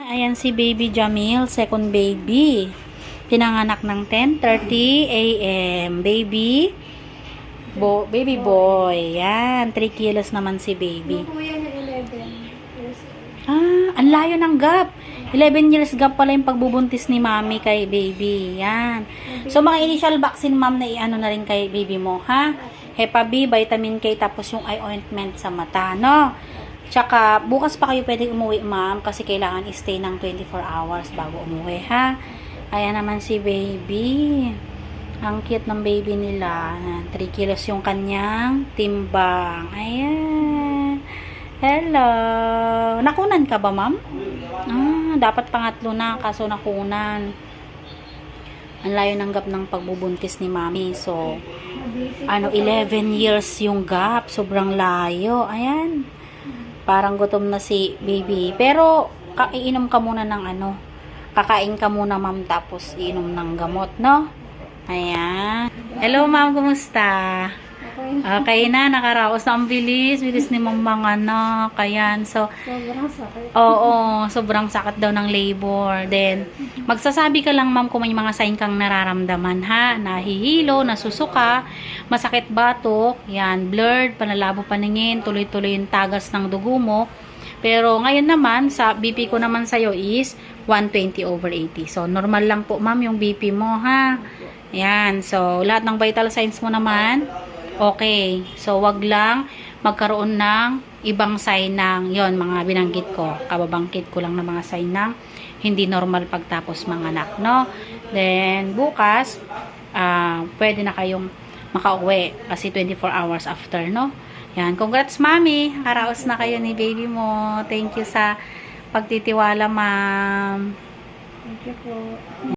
Ayan si Baby Jamil, second baby. Pinanganak ng 10:30 a.m. Baby boy. Yan, 3 kilos naman si baby. Yung kuya na 11 years old. Ang layo ng gap. 11 years gap pala yung pagbubuntis ni mami kay baby. Yan. So, mga initial vaccine, ma'am, na i-ano na rin kay baby mo, ha? Hepa B, vitamin K, tapos yung eye ointment sa mata, no? Tsaka, bukas pa kayo pwedeng umuwi, ma'am, kasi kailangan i-stay ng 24 hours bago umuwi, ha? Ayan naman si baby. Ang cute ng baby nila. 3 kilos yung kanyang timbang. Ayan. Hello. Nakunan ka ba, ma'am? Dapat pangatlo na, kaso nakunan. Ang layo ng gap ng pagbubuntis ni mami. So, 11 years yung gap. Sobrang layo. Ayan. Parang gutom na si baby. Pero, iinom ka muna ng kakain ka muna, ma'am, tapos iinom ng gamot, no? Ayan. Hello, ma'am. Kumusta? Okay na. Nakaraos na. Ang bilis. Bilis ni ma'am mga anak. Ayan. So, Sobrang sakit. oo. Sobrang sakit daw ng labor. Then, magsasabi ka lang, ma'am, kung may mga sign kang nararamdaman, ha? Nahihilo, nasusuka, masakit batok, yan, blurred, panlalabo paningin, tuloy-tuloy yung tagas ng dugo mo. Pero, ngayon naman, sa BP ko naman sa'yo is 120/80. So, normal lang po, ma'am, yung BP mo, ha? Yan. So, lahat ng vital signs mo naman, okay. So, wag lang magkaroon ng ibang sign ng, yon, mga binanggit ko. Kababangkit ko lang ng mga sign ng hindi normal pagtapos manganak, no? Then, bukas, pwede na kayong makauwi kasi 24 hours after, no? Yan. Congrats, mami. Karaos na kayo ni baby mo. Thank you sa pagtitiwala, ma'am. Thank you po.